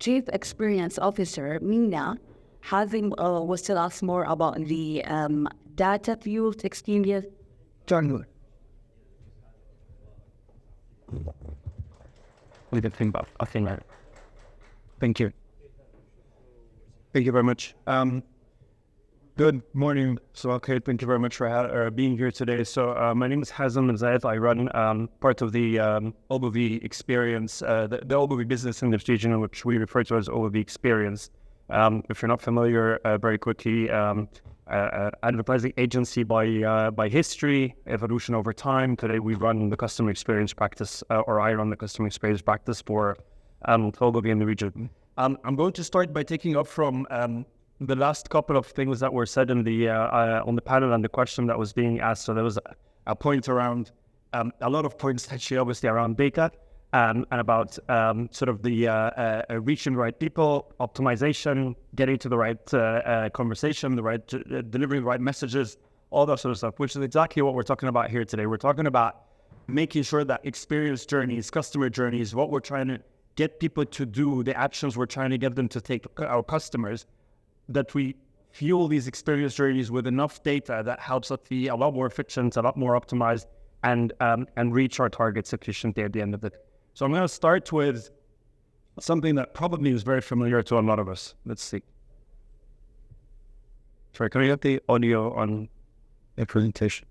Chief Experience Officer, Mina, was tell us more about the data-fueled experience. John. We can think about. I think. Thank you. Thank you very much. Good morning. So, okay, thank you very much for being here today. So, my name is Hazem Zayed. I run part of the Ogilvy Experience, the Ogilvy business in this region, which we refer to as Ogilvy Experience. If you're not familiar, very quickly, advertising agency by history, evolution over time. Today, we run the customer experience practice, or I run the customer experience practice for Ogilvy in the region. I'm going to start by taking up from the last couple of things that were said in the on the panel and the question that was being asked. So there was a point around a lot of points actually, obviously around data and about sort of the reaching the right people, optimization, getting to the right conversation, the right delivering the right messages, all that sort of stuff, which is exactly what we're talking about here today. We're talking about making sure that experience journeys, customer journeys, what we're trying to get people to do, the actions we're trying to get them to take, our customers, that we fuel these experience journeys with enough data that helps us be a lot more efficient, a lot more optimized, and reach our targets efficiently at the end of it. So I'm going to start with something that probably is very familiar to a lot of us. Let's see. Sorry, can we get the audio on the presentation?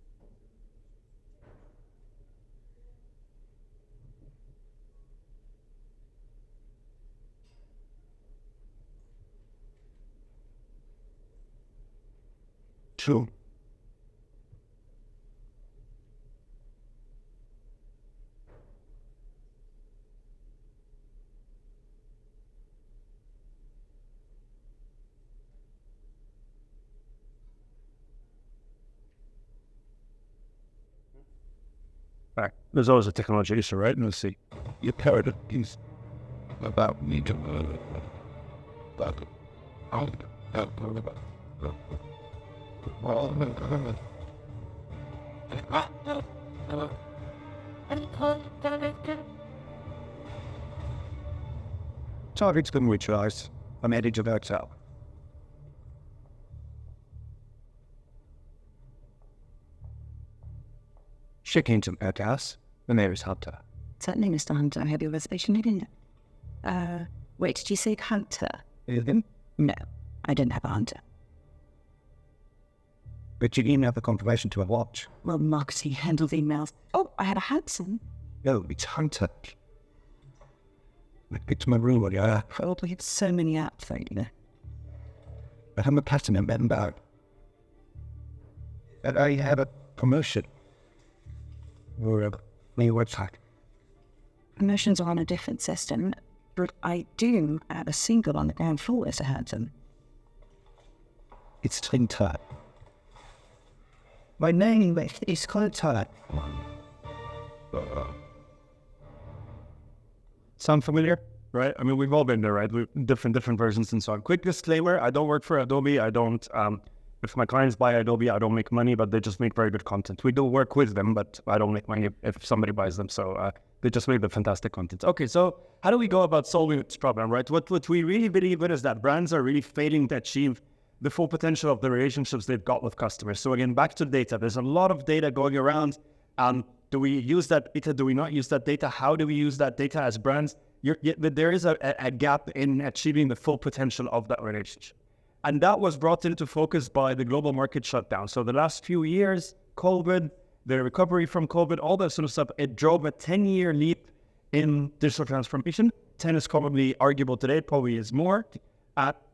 True. Right. There's always a technology issue, right? Let's see. Your paradigm is about me to Target's been realized. I'm heading to the hotel. Checking to the house. The name is Hunter. Certainly, Mr. Hunter. I have your reservation, didn't you? Wait, did you say Hunter? Him? No, I didn't have a Hunter. But you didn't have the confirmation to a watch. Well, marketing handled emails. Oh, I had a Hudson. No, it's Hunter. I picked my room, yeah. Probably have so many apps out there. But I'm a platinum member. And I have a promotion. Or a new website. Promotions are on a different system, but I do have a single on the ground floor, Mr. Hudson. It's Hunter. My name is Hunter. Sound familiar? Right? I mean, we've all been there, right? We've different versions and so on. Quick disclaimer, I don't work for Adobe. I don't, if my clients buy Adobe, I don't make money, but they just make very good content. We do work with them, but I don't make money if somebody buys them. So they just make the fantastic content. Okay, so how do we go about solving this problem, right? What we really believe in is that brands are really failing to achieve the full potential of the relationships they've got with customers. So again, back to data. There's a lot of data going around. Do we use that data? Do we not use that data? How do we use that data as brands? There is a gap in achieving the full potential of that relationship. And that was brought into focus by the global market shutdown. So the last few years, COVID, the recovery from COVID, all that sort of stuff, it drove a 10-year leap in digital transformation. 10 is probably arguable today, it probably is more.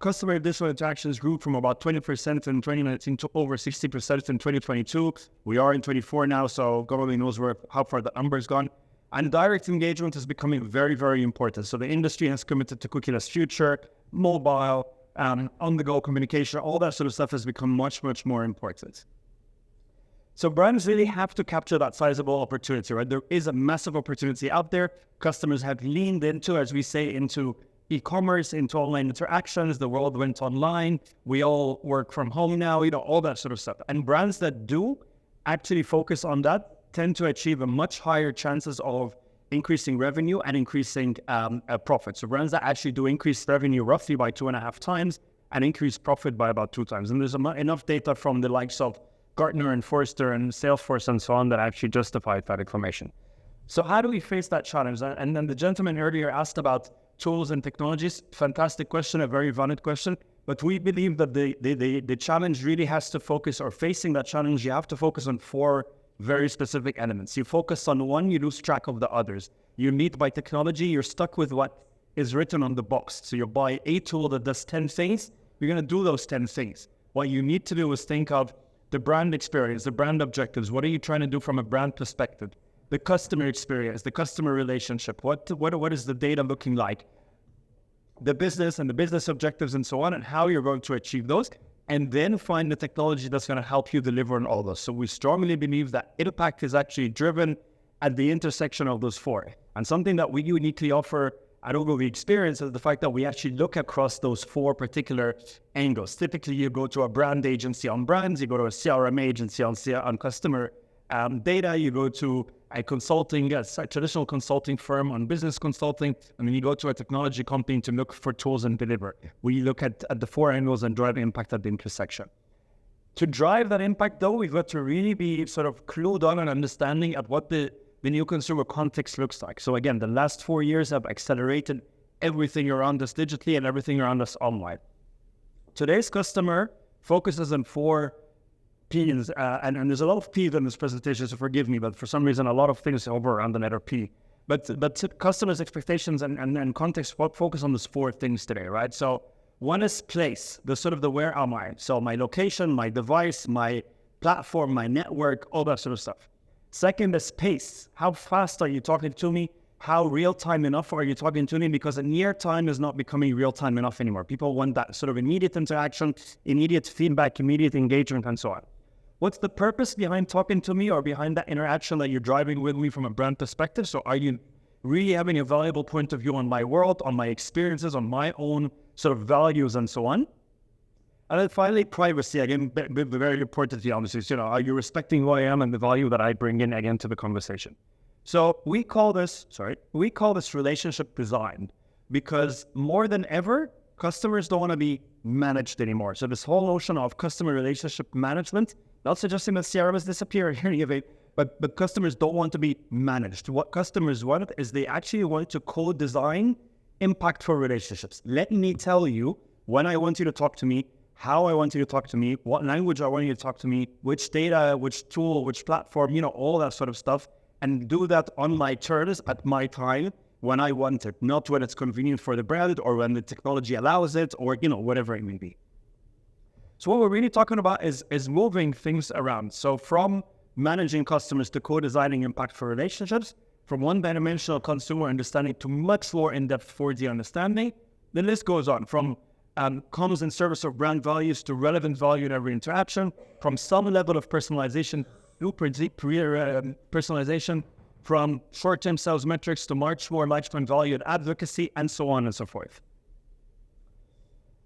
Customer digital interactions grew from about 20% in 2019 to over 60% in 2022. We are in 24 now, so God only knows how far that number has gone. And direct engagement is becoming very, very important. So the industry has committed to cookieless future, mobile, on-the-go communication, all that sort of stuff has become much, much more important. So brands really have to capture that sizable opportunity, right? There is a massive opportunity out there. Customers have leaned into, as we say, into e-commerce, into online interactions. The world went online. We all work from home now, all that sort of stuff. And brands that do actually focus on that tend to achieve a much higher chances of increasing revenue and increasing profit. So brands that actually do increase revenue roughly by 2.5 times and increase profit by about 2 times. And there's enough data from the likes of Gartner and Forrester and Salesforce and so on that actually justified that information. So how do we face that challenge? And then the gentleman earlier asked about tools and technologies. Fantastic question, a very valid question. But we believe that the challenge really has to focus, or facing that challenge, you have to focus on 4 very specific elements. You focus on one, you lose track of the others. You lead by technology, you're stuck with what is written on the box. So you buy a tool that does 10 things, you're going to do those 10 things. What you need to do is think of the brand experience, the brand objectives. What are you trying to do from a brand perspective? The customer experience, the customer relationship. What is the data looking like? The business and the business objectives and so on, and how you're going to achieve those. And then find the technology that's going to help you deliver on all those. So we strongly believe that impact is actually driven at the intersection of those 4. And something that we uniquely offer at Ogilvy Experience is the fact that we actually look across those 4 particular angles. Typically, you go to a brand agency on brands, you go to a CRM agency on customer data, you go to a traditional consulting firm on business consulting, and then you go to a technology company to look for tools and deliver. We look at the 4 angles and drive impact at the intersection. To drive that impact, though, we've got to really be sort of clued on and understanding at what the new consumer context looks like. So again, the last 4 years have accelerated everything around us digitally and everything around us online. Today's customer focuses on 4 P's, and there's a lot of P's in this presentation, so forgive me, but for some reason, a lot of things over around the letter P. But customers' expectations and context focus on those 4 things today, right? So one is place, the where am I? So my location, my device, my platform, my network, all that sort of stuff. Second is pace. How fast are you talking to me? How real-time enough are you talking to me? Because a near time is not becoming real-time enough anymore. People want that sort of immediate interaction, immediate feedback, immediate engagement, and so on. What's the purpose behind talking to me or behind that interaction that you're driving with me from a brand perspective? So are you really having a valuable point of view on my world, on my experiences, on my own sort of values and so on? And then finally, privacy, again, very importantly, obviously, are you respecting who I am and the value that I bring in again to the conversation? So we call this relationship design, because more than ever, customers don't want to be managed anymore. So this whole notion of customer relationship management, not suggesting that CRM has disappeared or any of it, but customers don't want to be managed. What customers want is they actually want to co-design impactful relationships. Let me tell you when I want you to talk to me, how I want you to talk to me, what language I want you to talk to me, which data, which tool, which platform, all that sort of stuff, and do that on my terms at my time when I want it, not when it's convenient for the brand or when the technology allows it or, whatever it may be. So what we're really talking about is moving things around. So from managing customers to co-designing impactful relationships, from one-dimensional consumer understanding to much more in-depth 4D understanding, the list goes on. From comms and service of brand values to relevant value in every interaction, from some level of personalization to personalization, from short-term sales metrics to much more lifetime value and advocacy, and so on and so forth.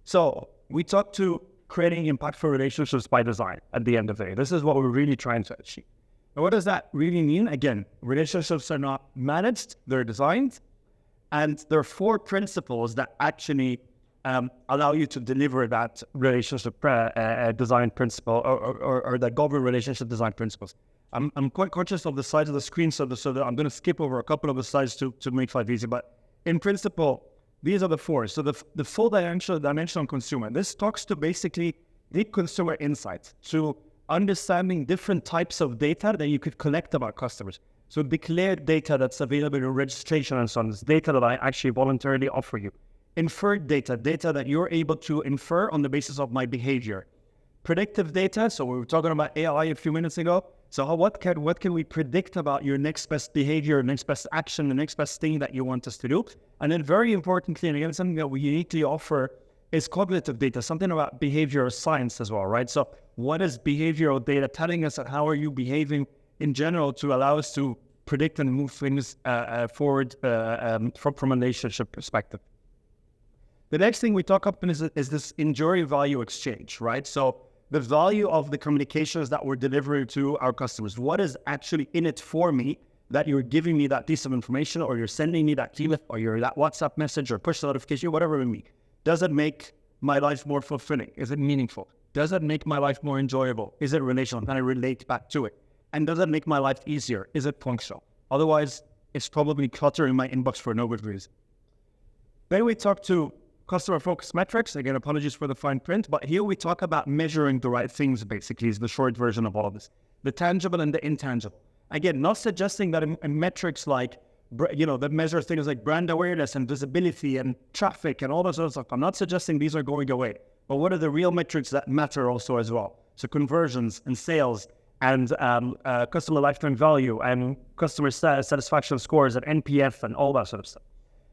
So we talked to creating impactful relationships by design at the end of the day. This is what we're really trying to achieve. And what does that really mean? Again, relationships are not managed, they're designed. And there are 4 principles that actually allow you to deliver that relationship design principle or that govern relationship design principles. I'm quite conscious of the size of the screen, so that I'm going to skip over a couple of the slides to make life easy. But in principle, these are the 4. So the full dimensional consumer. This talks to basically deep consumer insights, to understanding different types of data that you could collect about customers. So declared data that's available in registration and so on. It's data that I actually voluntarily offer you. Inferred data that you're able to infer on the basis of my behavior. Predictive data, so we were talking about AI a few minutes ago. So what can we predict about your next best behavior, next best action, the next best thing that you want us to do? And then very importantly, and again, something that we uniquely offer is cognitive data, something about behavioral science as well, right? So what is behavioral data telling us, and how are you behaving in general to allow us to predict and move things forward from a relationship perspective? The next thing we talk about is this enduring value exchange, right? So the value of the communications that we're delivering to our customers. What is actually in it for me that you're giving me that piece of information, or you're sending me that email, or you're that WhatsApp message or push notification, whatever it may be. Does it make my life more fulfilling? Is it meaningful? Does it make my life more enjoyable? Is it relational? Can I relate back to it? And does it make my life easier? Is it functional? Otherwise, it's probably cluttering my inbox for no good reason. Then we talk to customer-focused metrics. Again, apologies for the fine print, but here we talk about measuring the right things, basically, is the short version of all of this. The tangible and the intangible. Again, not suggesting that in metrics like, that measure things like brand awareness and visibility and traffic and all that sort of stuff. I'm not suggesting these are going away, but what are the real metrics that matter also as well? So conversions and sales and customer lifetime value and customer satisfaction scores and NPS and all that sort of stuff.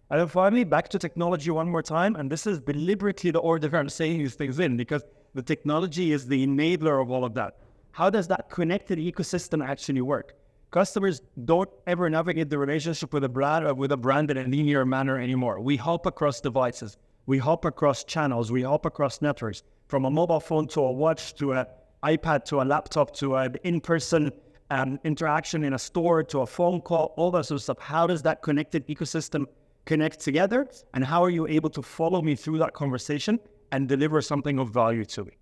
And then finally, back to technology one more time, and this is deliberately the order I'm saying these things in, because the technology is the enabler of all of that. How does that connected ecosystem actually work? Customers don't ever navigate the relationship with a brand in a linear manner anymore. We hop across devices. We hop across channels. We hop across networks, from a mobile phone to a watch to an iPad to a laptop to an in-person interaction in a store to a phone call, all that sort of stuff. How does that connected ecosystem connect together? And how are you able to follow me through that conversation and deliver something of value to me?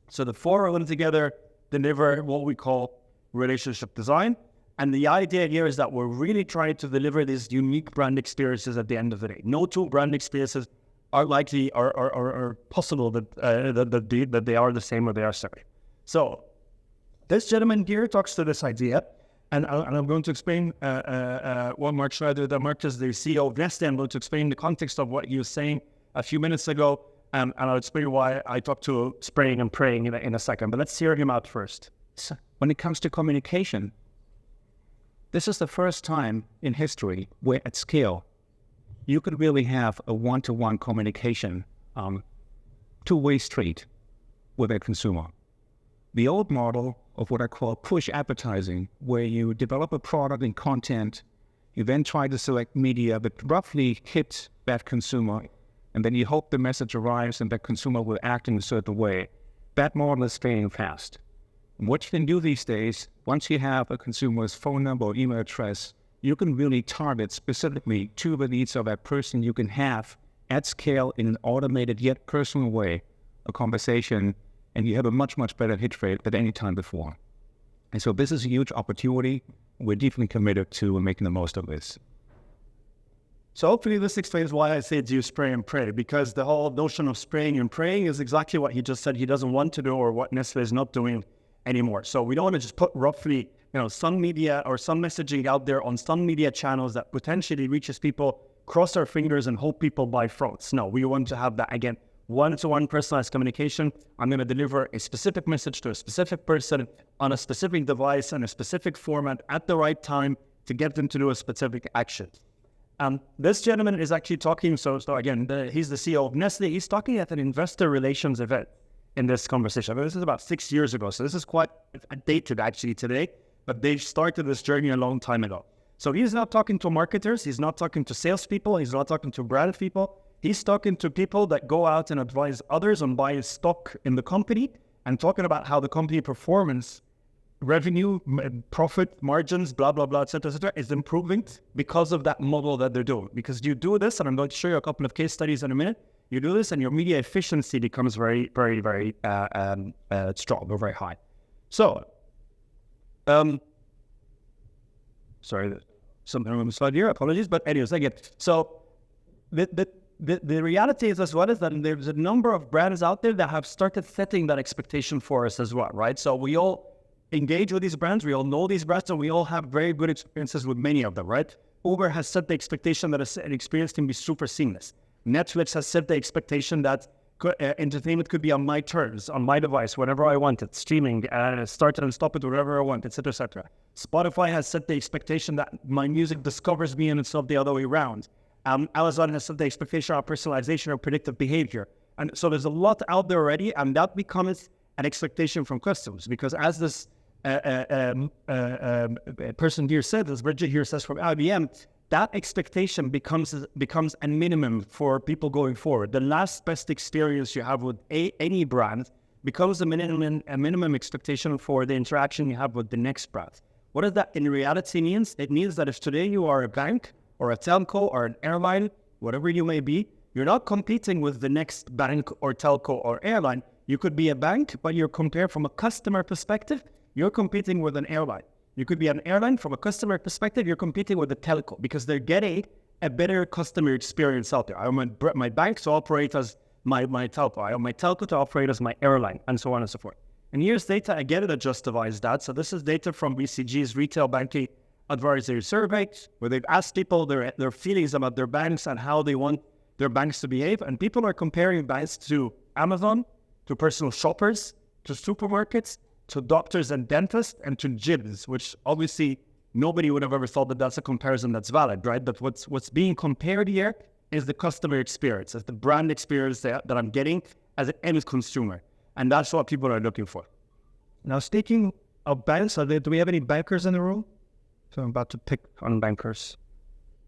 So the four of them together deliver what we call relationship design. And the idea here is that we're really trying to deliver these unique brand experiences at the end of the day. No two brand experiences are likely or possible that they are the same or they are separate. So this gentleman here talks to this idea, and I'm going to explain what Mark Schneider, that Mark is the CEO of Nestle. I'm going to explain the context of what he was saying a few minutes ago, and I'll explain why I talked to spraying and praying in a second. But let's hear him out first. So when it comes to communication, this is the first time in history where at scale, you could really have a one-to-one communication, two-way street with a consumer. The old model of what I call push advertising, where you develop a product and content, you then try to select media that roughly hits that consumer, and then you hope the message arrives and that consumer will act in a certain way. That model is failing fast. And what you can do these days, once you have a consumer's phone number or email address, you can really target specifically to the needs of that person. You can have at scale in an automated yet personal way a conversation, and you have a much, much better hit rate than any time before. And so this is a huge opportunity. We're deeply committed to making the most of this. So hopefully this explains why I said you spray and pray, because the whole notion of spraying and praying is exactly what he just said he doesn't want to do, or what Nestle is not doing anymore. So we don't want to just put roughly, some media or some messaging out there on some media channels that potentially reaches people, cross our fingers and hope people buy from us. No, we want to have that, again, one-to-one personalized communication. I'm going to deliver a specific message to a specific person on a specific device and a specific format at the right time to get them to do a specific action. This gentleman is actually talking, so again, he's the CEO of Nestle. He's talking at an investor relations event in this conversation. I mean, this is about 6 years ago, so this is quite dated actually today, but they started this journey a long time ago. So he's not talking to marketers, he's not talking to salespeople, he's not talking to brand people. He's talking to people that go out and advise others on buying stock in the company and talking about how the company performance, revenue, profit, margins, blah, blah, blah, et cetera, is improving because of that model that they're doing. Because you do this, and I'm going to show you a couple of case studies in a minute, you do this and your media efficiency becomes very, very, very strong or very high. So, sorry, something on the slide here, apologies, but anyways, again, so the reality is as well is that there's a number of brands out there that have started setting that expectation for us as well, right? So we all engage with these brands, we all know these brands, and we all have very good experiences with many of them, right? Uber has set the expectation that an experience can be super seamless. Netflix has set the expectation that entertainment could be on my terms, on my device, whenever I want it, streaming, start and stop it wherever I want, etc., etc. Spotify has set the expectation that my music discovers me and it's not the other way around. Amazon has set the expectation of personalization or predictive behavior. And so there's a lot out there already, and that becomes an expectation from customers, because as this person here said, as Bridget here says from IBM, that expectation becomes a minimum for people going forward. The last best experience you have with any brand becomes a minimum expectation for the interaction you have with the next brand. What does that in reality means? It means that if today you are a bank or a telco or an airline, whatever you may be, you're not competing with the next bank or telco or airline. You could be a bank, but you're compared from a customer perspective, you're competing with an airline. You could be an airline from a customer perspective, you're competing with a telco because they're getting a better customer experience out there. I want my bank to operate as my telco. I want my telco to operate as my airline, and so on and so forth. And here's data again that justifies that. So this is data from BCG's Retail Banking Advisory Survey, where they've asked people their feelings about their banks and how they want their banks to behave. And people are comparing banks to Amazon, to personal shoppers, to supermarkets, to doctors and dentists, and to gyms, which obviously nobody would have ever thought that that's a comparison that's valid, right? But what's being compared here is the customer experience, as the brand experience that I'm getting as an end consumer. And that's what people are looking for. Now, speaking of banks, do we have any bankers in the room? So I'm about to pick on bankers.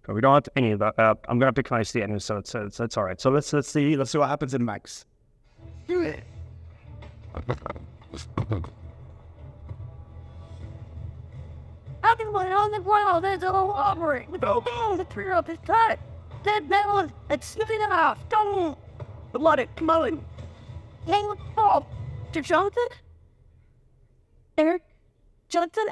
So we don't have any of that. I'm going to pick nice anyway, so it's all right. So let's see what happens in banks. Do it. How can one on the ground that's all operating without the tree up his cut? That melon, it's sniffing it off. Don't let it come on. Hang with Bob. To Jonathan? Eric? Jonathan?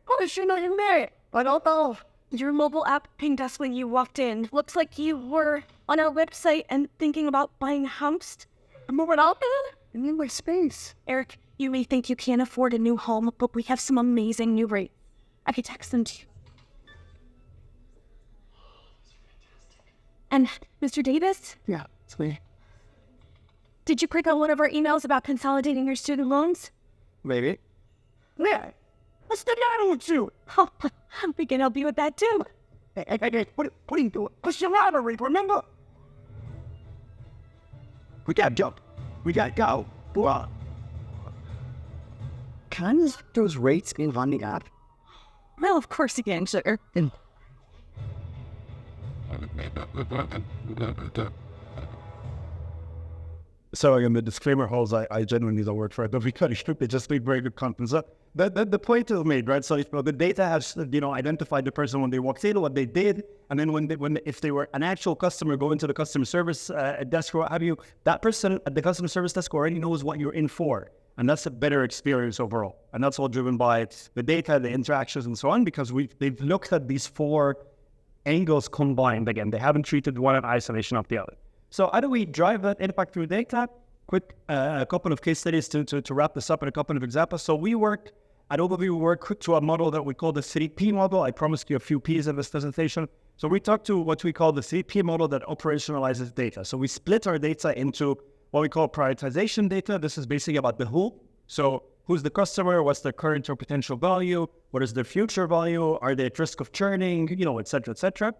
Oh, I should know you're married. I don't know. Your mobile app pinged us when you walked in. Looks like you were on our website and thinking about buying a house. I'm moving out there? I need my space. Eric, you may think you can't afford a new home, but we have some amazing new rates. I could text them to you. And Mr. Davis? Yeah, it's me. Did you click on one of our emails about consolidating your student loans? Maybe. Yeah. Let's do that with you. Oh, we can help you with that too. Hey, what are you doing? Push your lottery, remember? We gotta jump. We gotta go. Whoa. Can those rates be on the app? Well, of course you can, sugar. So again, the disclaimer holds. I genuinely don't work for it, but we kind of they just make very good content. So the point is made, right? So if the data has identified the person when they walked in, what they did, and then if they were an actual customer going to the customer service desk or what have you, that person at the customer service desk already knows what you're in for, and that's a better experience overall. And that's all driven by the data, the interactions, and so on, because they've looked at these four angles combined. Again, they haven't treated one in isolation of the other. So how do we drive that impact through data? Quick, a couple of case studies to wrap this up and a couple of examples. So we work at Overview, we work to a model that we call the 3P model. I promised you a few P's in this presentation. So we talk to what we call the 3P model that operationalizes data. So we split our data into what we call prioritization data. This is basically about the who. So who's the customer? What's their current or potential value? What is their future value? Are they at risk of churning? Et cetera, et cetera.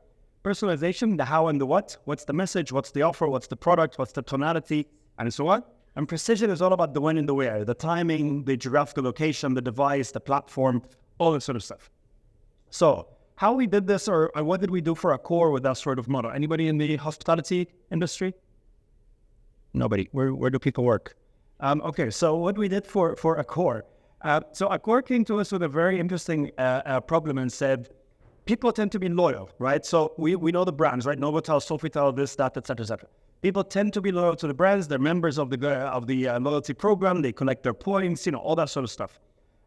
Personalization, the how and the what. What's the message? What's the offer? What's the product? What's the tonality? And so on. And precision is all about the when and the where, the timing, the geographical location, the device, the platform, all that sort of stuff. So how we did this, or what did we do for a core with that sort of model? Anybody in the hospitality industry? Nobody. Where do people work? Okay, so what we did for a core. So a core came to us with a very interesting problem and said, people tend to be loyal, right? So we know the brands, right? Novotel, Sofitel, this, that, et cetera, et cetera. People tend to be loyal to the brands. They're members of the loyalty program. They collect their points, all that sort of stuff.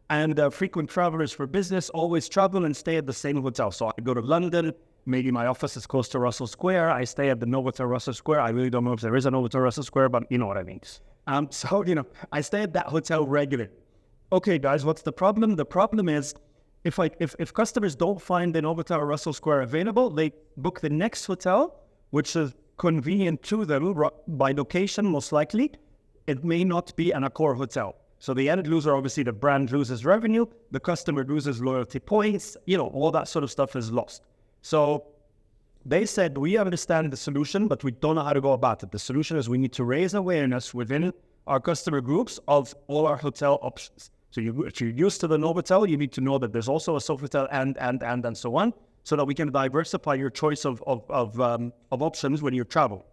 And frequent travelers for business always travel and stay at the same hotel. So I go to London. Maybe my office is close to Russell Square. I stay at the Novotel Russell Square. I really don't know if there is a Novotel Russell Square, but you know what I mean. So I stay at that hotel regularly. Okay, guys, what's the problem? The problem is if customers don't find the Novotel Russell Square available, they book the next hotel, which is convenient to them by location, most likely. It may not be an Accor hotel. So the end loser, obviously, the brand loses revenue, the customer loses loyalty points, all that sort of stuff is lost. So they said, we understand the solution, but we don't know how to go about it. The solution is we need to raise awareness within our customer groups of all our hotel options. So if you're used to the Novotel, you need to know that there's also a Sofitel and so on, so that we can diversify your choice of options when you travel.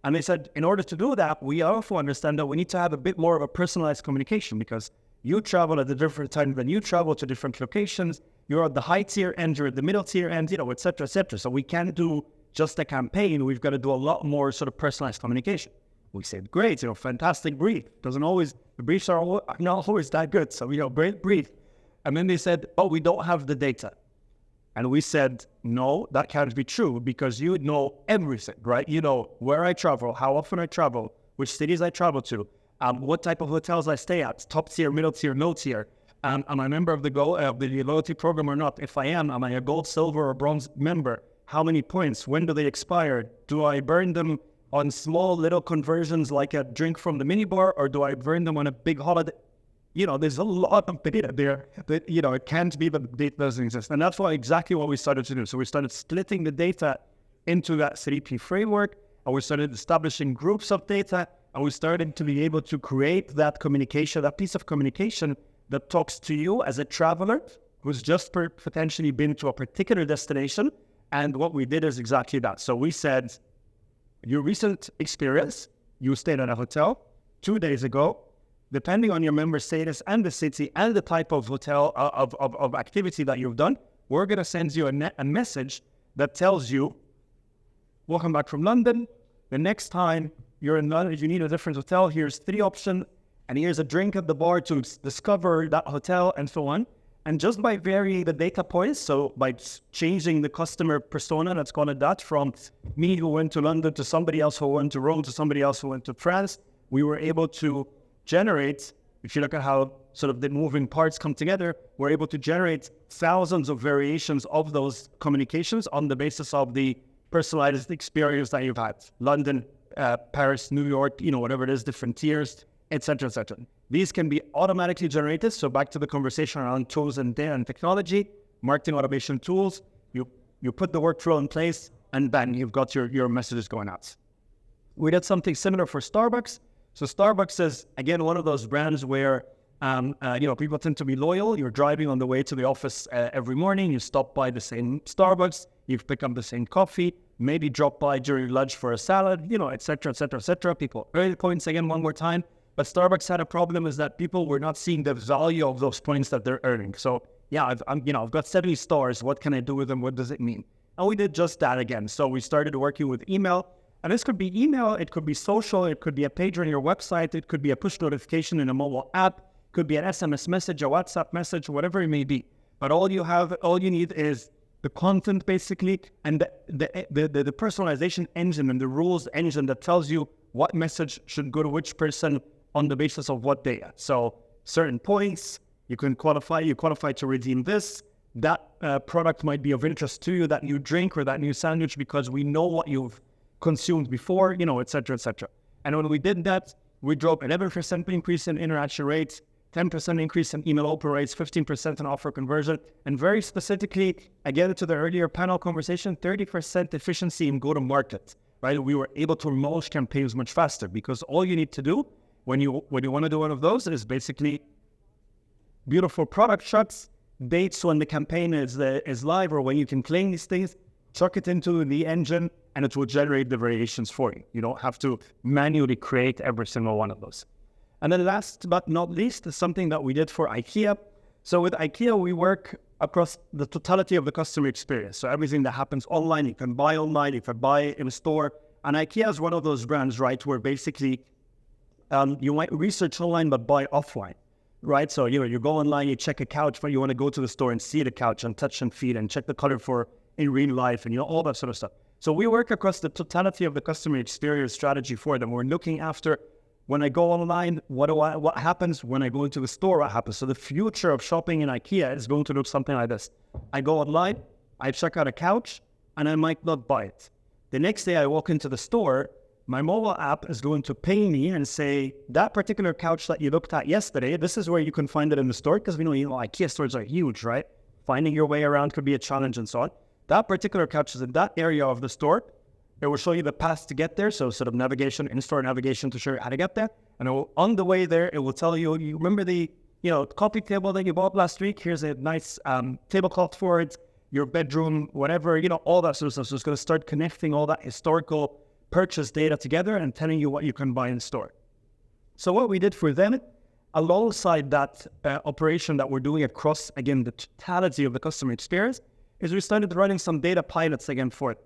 And they said, in order to do that, we also understand that we need to have a bit more of a personalized communication, because You travel at a different time when you travel to different locations. You're at the high tier end, you're at the middle tier end, et cetera, et cetera. So we can't do just a campaign. We've got to do a lot more sort of personalized communication. We said, great, fantastic brief. The briefs are not always that good. So, great brief. And then they said, oh, we don't have the data. And we said, no, that can't be true because you know everything, right? You know where I travel, how often I travel, which cities I travel to, what type of hotels I stay at, top tier, middle tier, low tier. Am I a member of the loyalty program or not? If I am I a gold, silver, or bronze member? How many points? When do they expire? Do I burn them on small little conversions like a drink from the minibar, or do I burn them on a big holiday? There's a lot of data there that, it can't be that the data doesn't exist. And that's exactly what we started to do. So we started splitting the data into that 3P framework, and we started establishing groups of data, and we started to be able to create that communication, that piece of communication that talks to you as a traveler who's just potentially been to a particular destination. And what we did is exactly that. So we said, your recent experience, you stayed at a hotel 2 days ago, depending on your member status and the city and the type of hotel of activity that you've done, we're going to send you a message that tells you, welcome back from London. The next time you're in London, if you need a different hotel, here's 3 options, and here's a drink at the bar to discover that hotel, and so on. And just by varying the data points, so by changing the customer persona, let's call it that, from me who went to London to somebody else who went to Rome to somebody else who went to France, we were able to generate, if you look at how sort of the moving parts come together, we're able to generate thousands of variations of those communications on the basis of the personalized experience that you've had. London, Paris, New York, whatever it is, different tiers, etc., etc. These can be automatically generated. So back to the conversation around tools and data and technology, marketing automation tools, you put the workflow in place, and bang, you've got your messages going out. We did something similar for Starbucks. So Starbucks is, again, one of those brands where, people tend to be loyal. You're driving on the way to the office every morning. You stop by the same Starbucks. You pick up the same coffee, maybe drop by during lunch for a salad, et cetera, et cetera, et cetera. People earn points again one more time. But Starbucks had a problem is that people were not seeing the value of those points that they're earning. So yeah, I've got 70 stars. What can I do with them? What does it mean? And we did just that again. So we started working with email. And this could be email, it could be social, it could be a page on your website, it could be a push notification in a mobile app, it could be an SMS message, a WhatsApp message, whatever it may be. But all you need is the content basically, and the personalization engine and the rules engine that tells you what message should go to which person on the basis of what data. So certain points, you qualify to redeem this. That product might be of interest to you, that new drink or that new sandwich, because we know what you've consumed before, et cetera, et cetera. And when we did that, we drove 11% increase in interaction rates, 10% increase in email open rates, 15% in offer conversion, and very specifically, again, to the earlier panel conversation, 30% efficiency in go-to-market, right? We were able to launch campaigns much faster because all you need to do when you want to do one of those is basically beautiful product shots, dates when the campaign is live or when you can claim these things, chuck it into the engine, and it will generate the variations for you. You don't have to manually create every single one of those. And then last but not least is something that we did for IKEA. So with IKEA, we work across the totality of the customer experience. So everything that happens online, you can buy online, you can buy in a store. And IKEA is one of those brands, right, where basically you might research online but buy offline, right? So, you go online, you check a couch, but you want to go to the store and see the couch and touch and feel and check the color for in real life and, all that sort of stuff. So we work across the totality of the customer experience strategy for them. We're looking after when I go online, what happens when I go into the store, what happens. So the future of shopping in IKEA is going to look something like this. I go online, I check out a couch, and I might not buy it. The next day I walk into the store, my mobile app is going to ping me and say, that particular couch that you looked at yesterday, this is where you can find it in the store, because we know, IKEA stores are huge, right? Finding your way around could be a challenge and so on. That particular couch is in that area of the store. It will show you the path to get there. So sort of navigation, in-store navigation to show you how to get there. And on the way there, it will tell you, you remember the coffee table that you bought last week? Here's a nice tablecloth for it, your bedroom, whatever, all that sort of stuff. So it's going to start connecting all that historical purchase data together and telling you what you can buy in store. So what we did for them alongside that operation that we're doing across, again, the totality of the customer experience, is we started running some data pilots again for it.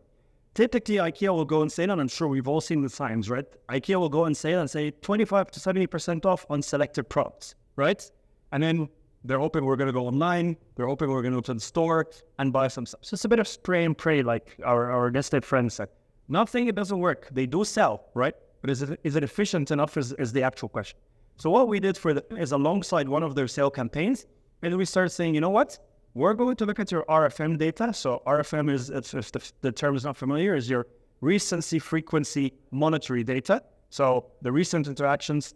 Typically, IKEA will go and say, and I'm sure we've all seen the signs, right? IKEA will go and say 25 to 70% off on selected products, right? And then they're hoping we're going to go online. They're hoping we're going to go to the store and buy some stuff. So it's a bit of spray and pray, like our nested friend said. Not saying it doesn't work. They do sell, right? But is it efficient enough is the actual question. So what we did is alongside one of their sale campaigns, and we started saying, you know what? We're going to look at your RFM data. So RFM is, if the term is not familiar, is your recency, frequency, monetary data. So the recent interactions,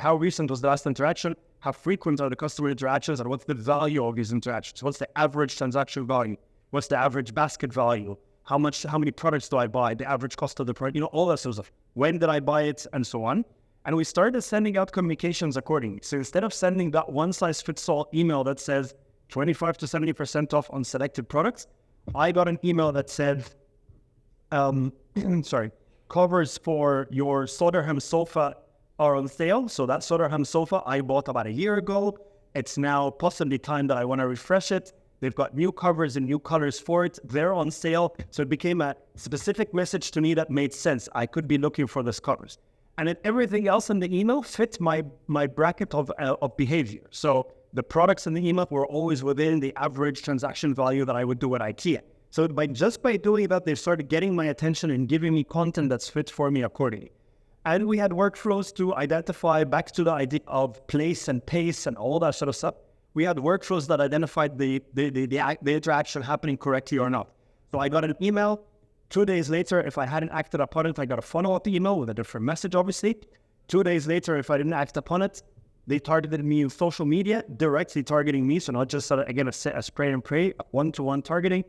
how recent was the last interaction? How frequent are the customer interactions? And what's the value of these interactions? What's the average transaction value? What's the average basket value? How many products do I buy? The average cost of the product, all that sort of stuff. When did I buy it? And so on. And we started sending out communications accordingly. So instead of sending that one-size-fits-all email that says 25 to 70% off on selected products, I got an email that said, covers for your Soderham sofa are on sale. So that Soderham sofa I bought about a year ago. It's now possibly time that I want to refresh it. They've got new covers and new colors for it. They're on sale. So it became a specific message to me that made sense. I could be looking for these covers. And then everything else in the email fit my bracket of behavior. So the products in the email were always within the average transaction value that I would do at IKEA. So by doing that, they started getting my attention and giving me content that's fit for me accordingly. And we had workflows to identify, back to the idea of place and pace and all that sort of stuff. We had workflows that identified the interaction happening correctly or not. So I got an email. 2 days later, if I hadn't acted upon it, I got a follow-up email with a different message, obviously. 2 days later, if I didn't act upon it, they targeted me in social media, directly targeting me. So not just, again, a spray and pray, one-to-one targeting.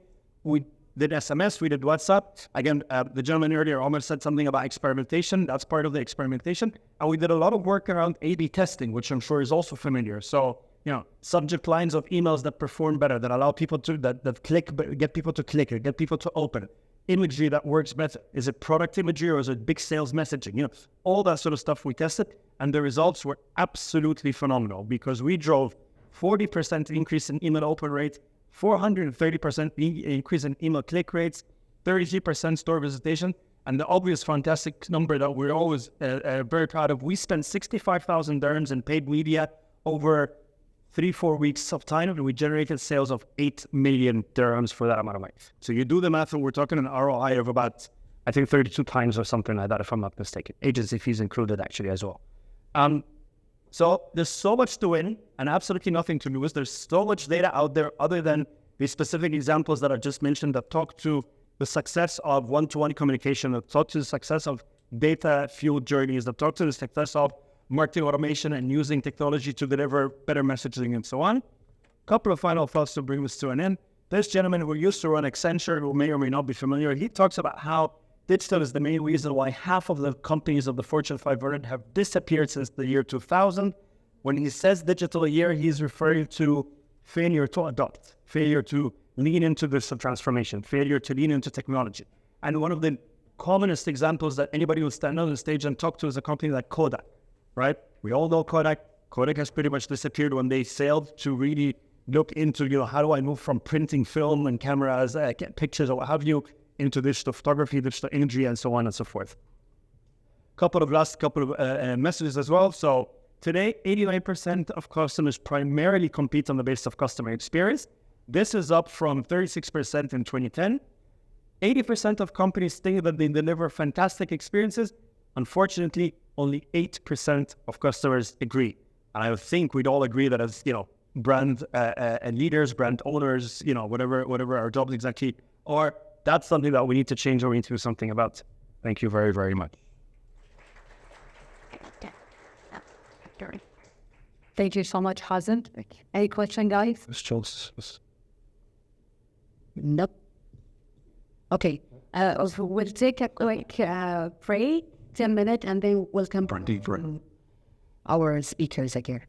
We did SMS, we did WhatsApp. Again, the gentleman earlier almost said something about experimentation. That's part of the experimentation. And we did a lot of work around A/B testing, which I'm sure is also familiar. So, subject lines of emails that perform better, that allow people to, that click, get people to click, or get people to open. Imagery that works better. Is it product imagery or is it big sales messaging? All that sort of stuff we tested. And the results were absolutely phenomenal because we drove 40% increase in email open rate, 430% increase in email click rates, 33% store visitation, and the obvious fantastic number that we're always very proud of. We spent 65,000 dirhams in paid media over 3-4 weeks of time, and we generated sales of 8 million dirhams for that amount of money. So you do the math, and we're talking an ROI of about, I think, 32 times or something like that, if I'm not mistaken. Agency fees included, actually, as well. So there's so much to win and absolutely nothing to lose. There's so much data out there other than the specific examples that I just mentioned that talk to the success of one-to-one communication, that talk to the success of data-fueled journeys, that talk to the success of marketing automation and using technology to deliver better messaging and so on. Couple of final thoughts to bring this to an end. This gentleman who used to run Accenture, who may or may not be familiar, he talks about how digital is the main reason why half of the companies of the Fortune 500 have disappeared since the year 2000. When he says digital a year, he's referring to failure to adopt, failure to lean into this transformation, failure to lean into technology. And one of the commonest examples that anybody will stand on the stage and talk to is a company like Kodak, right? We all know Kodak. Kodak has pretty much disappeared when they failed to really look into, how do I move from printing film and cameras, get pictures or what have you, into digital photography, digital imagery, and so on and so forth. Couple of messages as well. So today, 89% of customers primarily compete on the basis of customer experience. This is up from 36% in 2010. 80% of companies think that they deliver fantastic experiences. Unfortunately, only 8% of customers agree. And I think we'd all agree that as, brand leaders, brand owners, whatever our jobs exactly are, that's something that we need to change or we need to do something about. Thank you very, very much. Thank you so much, Hazem. Any question, guys? Nope. Okay. We'll take a quick break, 10 minutes, and then we'll come to our speakers again.